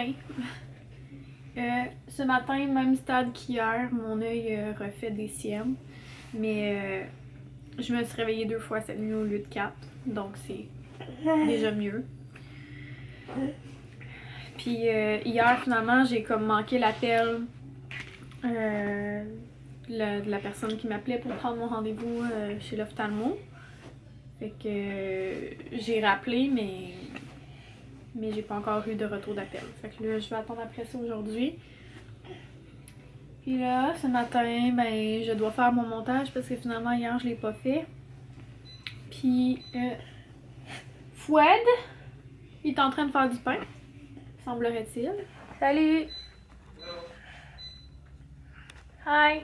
matin. Ce matin, même stade qu'hier, mon œil refait des siennes. Mais je me suis réveillée 2 fois cette nuit au lieu de 4. Donc c'est déjà mieux. Puis hier, finalement, j'ai comme manqué l'appel de la personne qui m'appelait pour prendre mon rendez-vous chez l'ophtalmo. Fait que j'ai rappelé, mais j'ai pas encore eu de retour d'appel. Fait que là, je vais attendre après ça aujourd'hui. Puis là, ce matin, ben, je dois faire mon montage parce que finalement, hier, je l'ai pas fait. Puis, Fouad, il est en train de faire du pain, semblerait-il. Salut! Hi!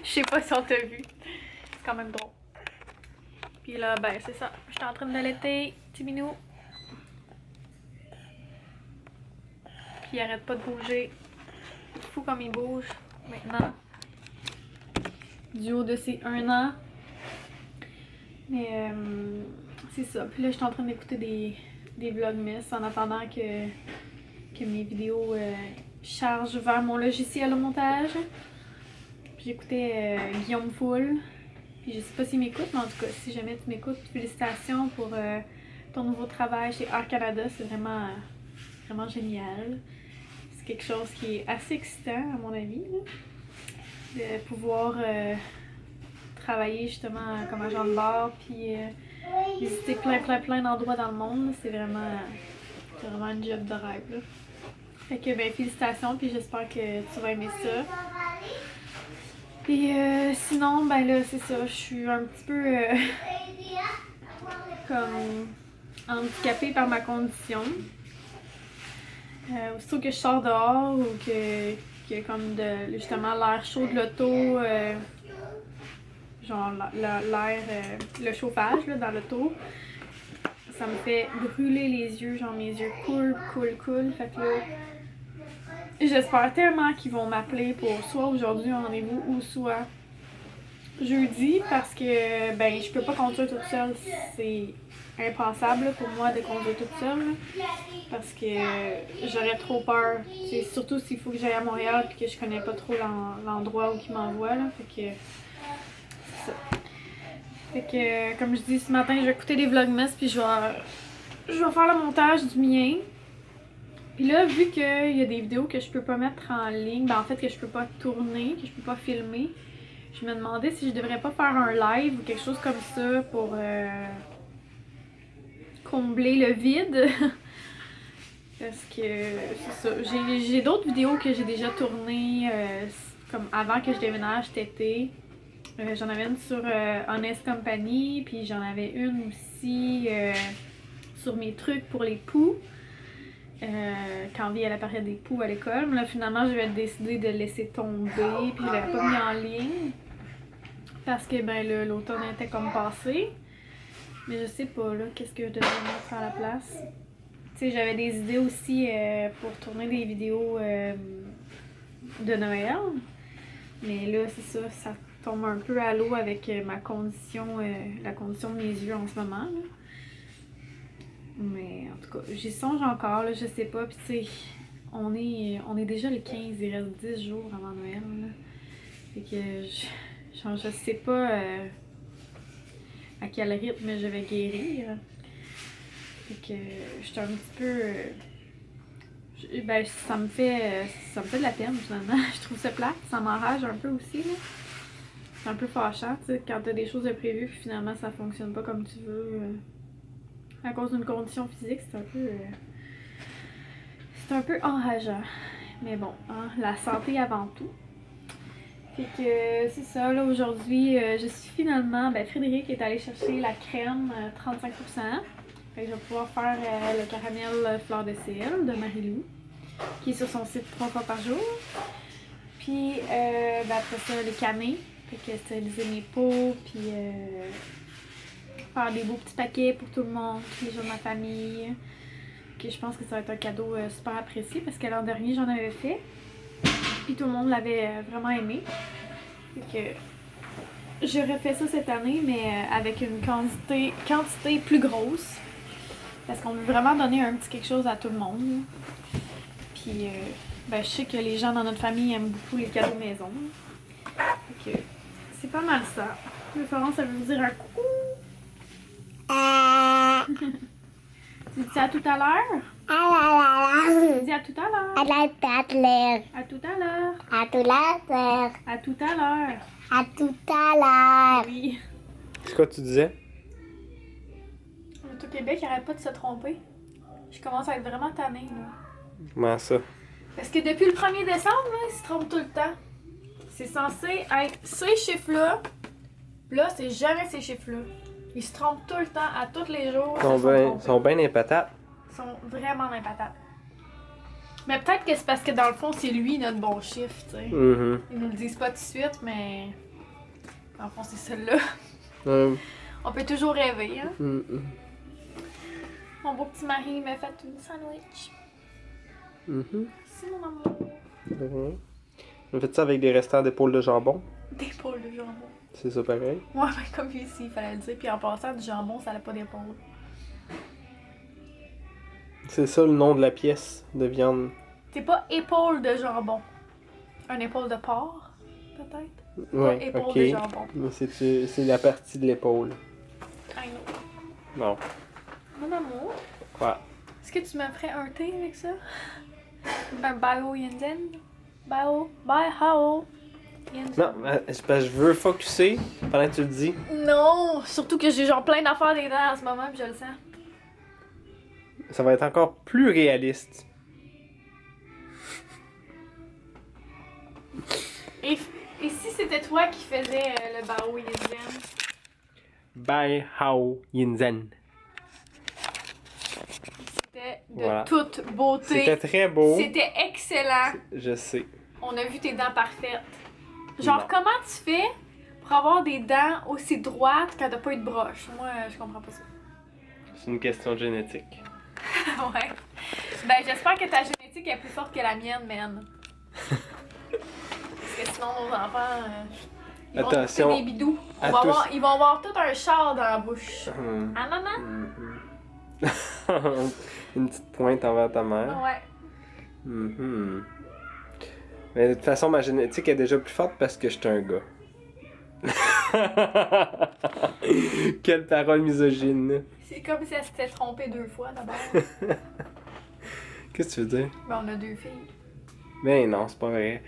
Je sais pas si on t'a vu. C'est quand même drôle. Puis là, ben, c'est ça. Je suis en train d'allaiter, petit minou. Puis il arrête pas de bouger. C'est fou comme il bouge maintenant. Du haut de ses 1 an. Mais c'est ça. Puis là, je suis en train d'écouter des vlogmas en attendant que mes vidéos chargent vers mon logiciel au montage. Puis j'écoutais Guillaume Foul. Puis je sais pas s'il m'écoute, mais en tout cas, si jamais tu m'écoutes, félicitations pour ton nouveau travail chez Air Canada. C'est vraiment, vraiment génial. C'est quelque chose qui est assez excitant, à mon avis, là, de pouvoir travailler justement comme agent de bord, puis visiter plein d'endroits dans le monde. C'est vraiment un job de rêve, là. Fait que, ben, félicitations, puis j'espère que tu vas aimer ça. Puis sinon, ben là, c'est ça, je suis un petit peu comme handicapée par ma condition. Aussitôt que je sors dehors ou que y a comme justement l'air chaud de l'auto, genre l'air, le chauffage là, dans l'auto, ça me fait brûler les yeux, genre mes yeux coulent. Fait que là, j'espère tellement qu'ils vont m'appeler pour soit aujourd'hui un rendez-vous ou soit jeudi parce que ben je peux pas conduire toute seule, c'est impensable pour moi de conduire toute seule parce que j'aurais trop peur. C'est surtout s'il faut que j'aille à Montréal et que je connais pas trop l'endroit où ils m'envoient là, fait que c'est ça. Fait que comme je dis ce matin, je vais écouter des vlogmas puis je vais faire le montage du mien. Puis là, vu qu'il y a des vidéos que je peux pas mettre en ligne, ben en fait que je peux pas tourner, que je peux pas filmer, je me demandais si je devrais pas faire un live ou quelque chose comme ça pour combler le vide. Parce que c'est ça. J'ai d'autres vidéos que j'ai déjà tournées comme avant que je déménage cet été. J'en avais une sur Honest Company, puis j'en avais une aussi sur mes trucs pour les poux. Quand on vit à la période des poux à l'école. Mais là, finalement, j'avais décidé de laisser tomber, puis je l'avais pas mis en ligne. Parce que, ben, l'automne était comme passé. Mais je sais pas, là, qu'est-ce que je devrais mettre à la place. Tu sais, j'avais des idées aussi pour tourner des vidéos de Noël. Mais là, c'est ça, ça tombe un peu à l'eau avec ma condition, la condition de mes yeux en ce moment, là. Mais en tout cas, j'y songe encore, là, je sais pas. Puis tu sais, on est déjà le 15, il reste 10 jours avant Noël, là. Fait que je sais pas à quel rythme je vais guérir. Fait que je suis un petit peu... ben, ça me fait de la peine finalement. Je trouve ça plate, ça m'enrage un peu aussi, là. C'est un peu fâchant, tu sais, quand t'as des choses de prévues puis finalement ça fonctionne pas comme tu veux. À cause d'une condition physique, c'est un peu enrageant. Mais bon, hein, la santé avant tout. Fait que c'est ça, là, aujourd'hui, je suis finalement... Ben, Frédéric est allé chercher la crème 35%. Fait que je vais pouvoir faire le caramel fleur de ciel de Marilou, qui est sur son site 3 fois par jour. Puis, ben, après ça, les canets. Fait que stériliser mes pots, puis... faire des beaux petits paquets pour tout le monde, tous les gens de ma famille. Okay, je pense que ça va être un cadeau super apprécié parce que l'an dernier j'en avais fait. Puis tout le monde l'avait vraiment aimé. Fait que je refais ça cette année, mais avec une quantité plus grosse. Parce qu'on veut vraiment donner un petit quelque chose à tout le monde. Là. Puis, ben, je sais que les gens dans notre famille aiment beaucoup les cadeaux maison. Fait que c'est pas mal ça. Le Florence, ça veut dire un coucou. Tu dis à tout à l'heure? Tu dis à tout à l'heure. À tout à l'heure. À tout à l'heure. À tout à l'heure. Oui. C'est quoi tu disais? Le Québec arrête pas de se tromper. Je commence à être vraiment tannée, là. Comment ça? Parce que depuis le 1er décembre, là, ils se trompent tout le temps. C'est censé être ces chiffres-là. Là, c'est jamais ces chiffres-là. Ils se trompent tout le temps, à tous les jours. Ils sont bien les patates. Ils sont vraiment dans les patates. Mais peut-être que c'est parce que dans le fond, c'est lui notre bon chiffre, tu sais. Mm-hmm. Ils nous le disent pas tout de suite, mais. Dans le fond, c'est celle-là. On peut toujours rêver, hein. Mm-hmm. Mon beau petit mari m'a fait une sandwich. Mm-hmm. Merci, mon amour. On fait ça avec des restants d'épaules de jambon. Des épaules de jambon. C'est ça pareil. Ouais, mais comme ici, il fallait le dire. Puis en passant, du jambon, ça n'a pas d'épaule. C'est ça le nom de la pièce de viande. C'est pas épaule de jambon. Un épaule de porc, peut-être? Ouais, Pas épaule ok. de jambon. Mais c'est la partie de l'épaule. I know. Non. Mon amour, Quoi? est-ce que tu me ferais un thé avec ça? Un bao yinzen? Bao yinzen? Non, c'est parce que je veux focusser pendant que tu le dis. Non! Surtout que j'ai genre plein d'affaires des dents en ce moment, puis je le sens. Ça va être encore plus réaliste. Et si c'était toi qui faisais le bao yinzen? Bai Hao Yinzen. C'était de Voilà. toute beauté. C'était très beau. C'était excellent. Je sais. On a vu tes dents parfaites. Genre, Non. comment tu fais pour avoir des dents aussi droites quand t'as pas eu de broche? Moi, je comprends pas ça. C'est une question de génétique. Ouais. Ben, j'espère que ta génétique est plus forte que la mienne, man. Parce que sinon, nos enfants, ils vont Attention. trouver des bidous. À tous. Ils vont avoir tout un char dans la bouche. Hum. Ah, maman? Une petite pointe envers ta mère. Ouais. Mhm. Mais de toute façon, ma génétique est déjà plus forte parce que je suis un gars. Quelle parole misogyne. C'est comme si elle s'était trompée 2 fois d'abord. Qu'est-ce que tu veux dire? Ben, on a 2 filles. Mais non, c'est pas vrai.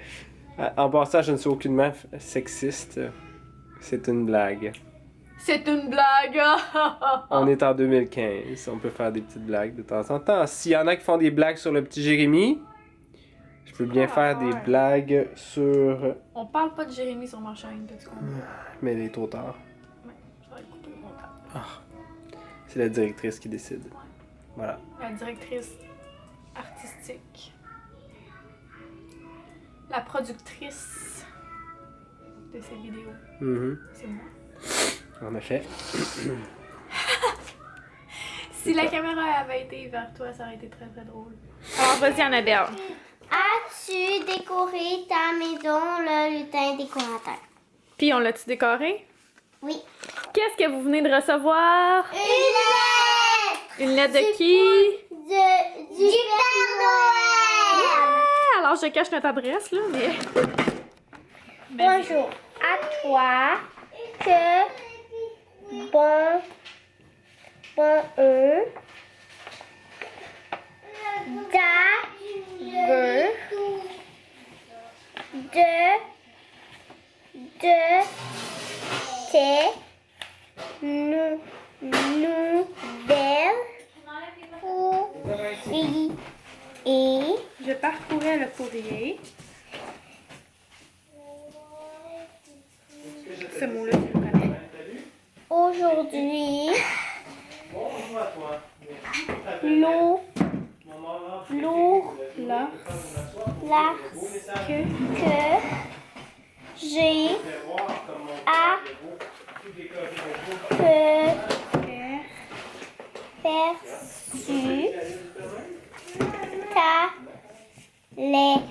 En passant, je ne suis aucunement sexiste. C'est une blague. C'est une blague! On est en 2015. On peut faire des petites blagues de temps en temps. S'il y en a qui font des blagues sur le petit Jérémy, je peux bien faire des blagues sur... On parle pas de Jérémy sur ma chaîne, t'as-tu compris? Mais il est trop tard. Ouais, ça va être coupé longtemps. C'est la directrice qui décide. Voilà. La directrice artistique. La productrice de ces vidéos. Mhm. C'est moi. En effet. Si la caméra avait été vers toi, ça aurait été très très drôle. Alors vas-y Annabelle. As-tu décoré ta maison, le lutin décorateur? Puis on l'a-tu décoré? Oui. Qu'est-ce que vous venez de recevoir? Une lettre! Une lettre de qui? Du Père Noël! Ah, alors je cache notre adresse là, mais... Bonjour à toi, que bon de tes nouvelles et Je parcourais le courrier. Ce mot-là, tu le connais. aujourd'hui Là, que j'ai aperçu ta lettre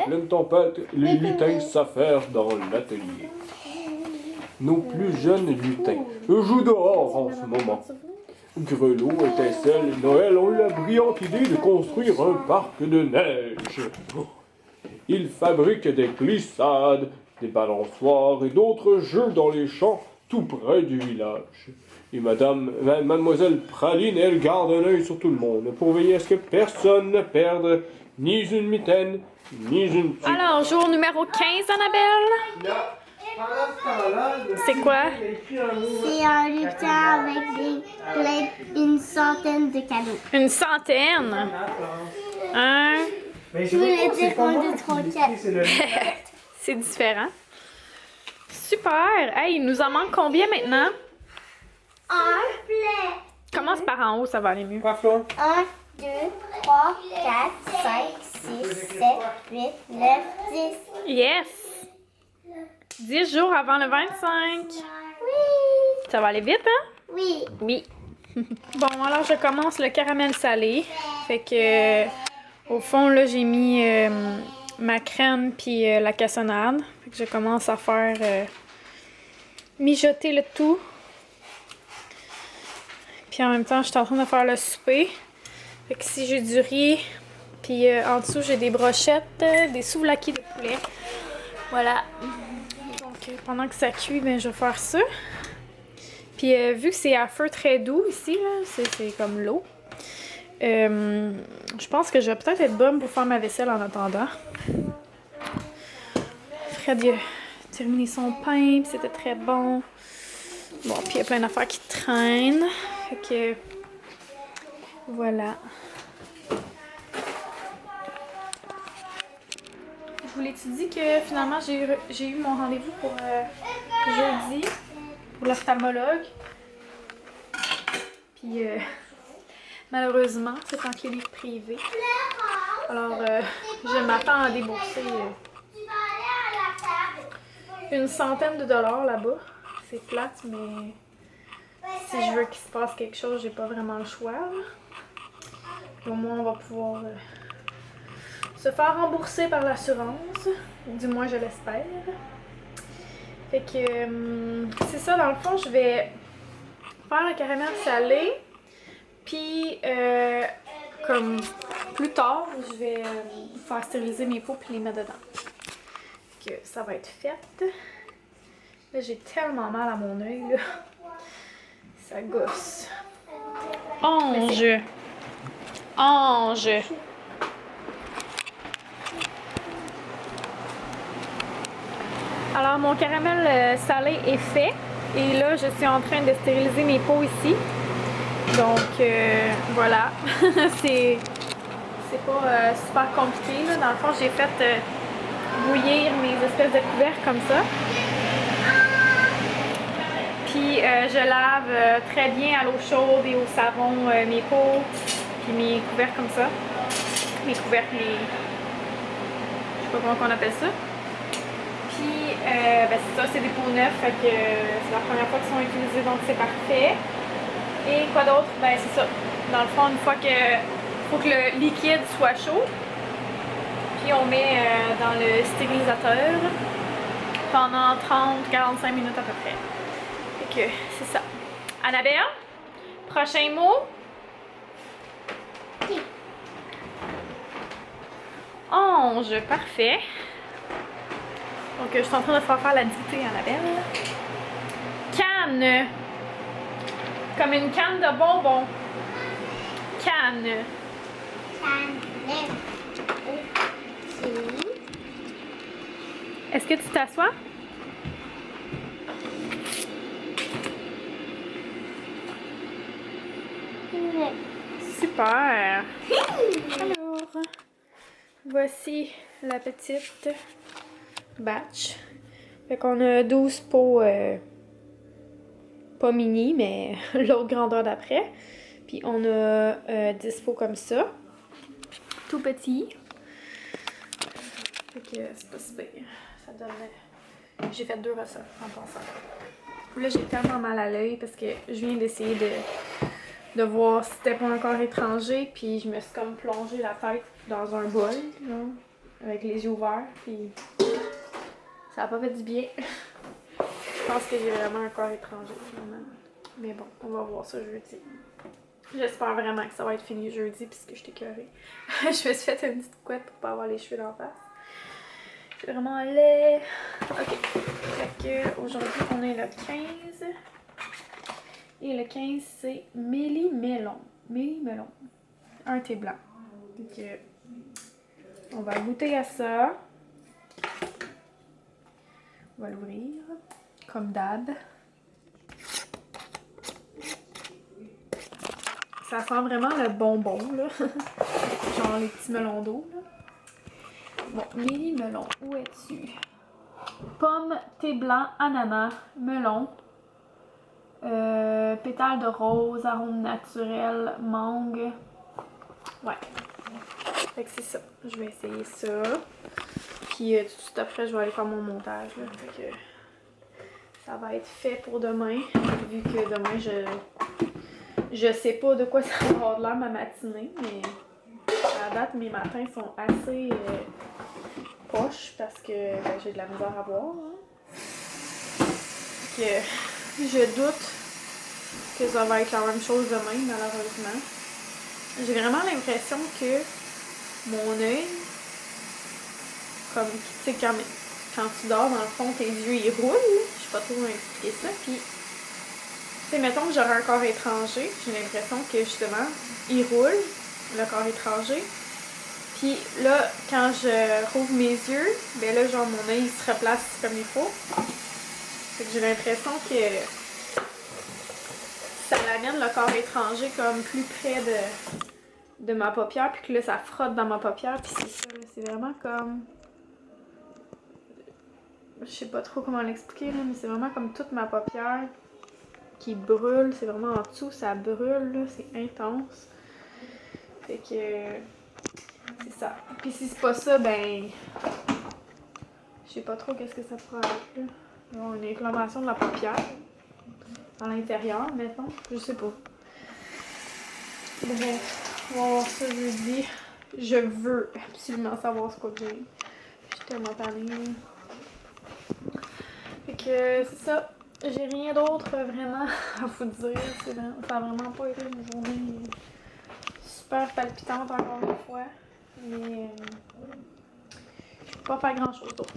Pleine tempête, les lutins s'affairent dans l'atelier. nos plus jeunes lutins jouent dehors en ce moment. Grelot, étincelle et Noël ont eu la brillante idée de construire un parc de neige. Ils fabriquent des glissades, des balançoires et d'autres jeux dans les champs tout près du village. Et mademoiselle Praline, elle garde un œil sur tout le monde pour veiller à ce que personne ne perde ni une mitaine, ni une tuque. Alors, jour numéro 15, Annabelle. C'est quoi? C'est un lutin avec une centaine de cadeaux. Une centaine? Un. Je voulais dire qu'on dit trop C'est différent. Super! Hey, il nous en manque combien maintenant? Un, Commence par en haut, ça va aller mieux. Quoi, Flo? 1, 2, 3, 4, 5, 6, 7, 8, 9, 10. Yes! 10 jours avant le 25. Oui! Ça va aller vite, hein? Oui! Oui. Bon, alors je commence le caramel salé. Fait que, au fond, là, j'ai mis ma crème puis la cassonade. Fait que je commence à faire mijoter le tout. Puis en même temps, je suis en train de faire le souper. Fait que ici, j'ai du riz. Puis en dessous, j'ai des brochettes, des souvlaki de poulet. Voilà. Donc, pendant que ça cuit, ben, je vais faire ça. Puis vu que c'est à feu très doux ici, là, c'est comme l'eau. Je pense que je vais peut-être être bonne pour faire ma vaisselle en attendant. Fred a terminé son pain, puis c'était très bon. Bon, puis il y a plein d'affaires qui traînent. Fait que voilà. Je voulais-tu dire que finalement j'ai eu mon rendez-vous pour jeudi pour l'ophtalmologue. Puis malheureusement, c'est en clinique privée. Alors je m'attends à débourser une centaine de dollars là-bas. C'est plate, mais si je veux qu'il se passe quelque chose, j'ai pas vraiment le choix. Au moins, on va pouvoir se faire rembourser par l'assurance. Du moins, je l'espère. Fait que c'est ça, dans le fond, je vais faire le caramel salé. Puis, comme plus tard, je vais faire stériliser mes peaux puis les mettre dedans. Fait que ça va être fait. Là, j'ai tellement mal à mon œil, là. Ça gosse. Ange! Ange! Alors, mon caramel salé est fait. Et là, je suis en train de stériliser mes peaux ici. Donc, voilà. c'est pas super compliqué, là. Dans le fond, j'ai fait bouillir mes espèces de couverts comme ça. Puis je lave très bien à l'eau chaude et au savon mes peaux, puis mes couverts comme ça. Mes couverts, je sais pas comment on appelle ça. Puis ben c'est ça, c'est des peaux neuves, fait que c'est la première fois qu'ils sont utilisés, donc c'est parfait. Et quoi d'autre? Ben c'est ça. Dans le fond, une fois que faut que le liquide soit chaud, puis on met dans le stérilisateur pendant 30-45 minutes à peu près. Fait que c'est ça. Annabelle, prochain mot? Ange, parfait. Donc je suis en train de faire la dictée, Annabelle. Canne. Comme une canne de bonbons. Canne. Est-ce que tu t'assois? Super! Alors, voici la petite batch. Fait qu'on a 12 pots, pas mini, mais l'autre grandeur d'après. Puis on a 10 pots comme ça, tout petit. Fait que c'est pas si pire. Ça donne... J'ai fait 2 recettes en pensant. Là, j'ai tellement mal à l'œil parce que je viens d'essayer de voir si c'était pas un corps étranger, puis je me suis comme plongé la tête dans un bol, là, avec les yeux ouverts, puis ça a pas fait du bien. Je pense que j'ai vraiment un corps étranger, finalement. Mais bon, on va voir ça jeudi. J'espère vraiment que ça va être fini jeudi puisque je t'ai écœurée. Je me suis fait une petite couette pour pas avoir les cheveux d'en face. C'est vraiment laid. Ok. Fait que aujourd'hui, on est le 15. Et le 15, c'est Méli-Melon. Méli-Melon. Un thé blanc. Donc, on va goûter à ça. On va l'ouvrir. Comme d'hab. Ça sent vraiment le bonbon, là. Genre les petits melons d'eau, là. Bon, Méli-Melon, où es-tu? Pomme, thé blanc, ananas, melon, pétales de rose, arôme naturel, mangue. Ouais. Fait que c'est ça. Je vais essayer ça. Puis tout de suite après, je vais aller faire mon montage, là. Fait que ça va être fait pour demain. Vu que demain, je sais pas de quoi ça va avoir de l'air ma matinée, mais à la date, mes matins sont assez poches parce que ben, j'ai de la misère à boire. Hein. Que je doute que ça va être la même chose demain, malheureusement. J'ai vraiment l'impression que mon œil, comme tu sais, quand tu dors, dans le fond, tes yeux ils roulent. Je sais pas trop comment expliquer ça. Puis, tu sais, mettons que j'aurais un corps étranger, j'ai l'impression que justement, il roule, le corps étranger. Puis là, quand je rouvre mes yeux, ben là, genre, mon œil il se replace comme il faut. Fait que j'ai l'impression que ça l'amène le corps étranger comme plus près de ma paupière, puis que là, ça frotte dans ma paupière, puis c'est ça, c'est vraiment comme... Je sais pas trop comment l'expliquer, là, mais c'est vraiment comme toute ma paupière qui brûle, c'est vraiment en dessous, ça brûle, là, c'est intense. Fait que... c'est ça. Puis si c'est pas ça, ben... je sais pas trop qu'est-ce que ça pourrait être, là. Bon, une inflammation de la paupière. À l'intérieur, mettons. Je sais pas. Bref, on va voir ça jeudi. Je veux absolument savoir ce que j'ai. Je suis tellement tannée. Fait que c'est ça. J'ai rien d'autre vraiment à vous dire. Ça a vraiment pas été une journée super palpitante encore une fois. Mais je peux pas faire grand chose d'autre.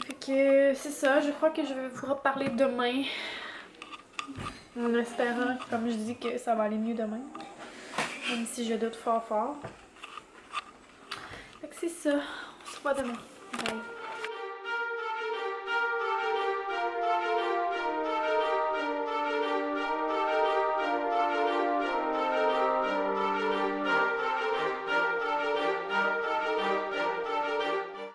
Fait que c'est ça. Je crois que je vais vous reparler demain. En espérant, comme je dis, que ça va aller mieux demain. Même si je doute fort fort. Fait que c'est ça. On se voit demain. Bye.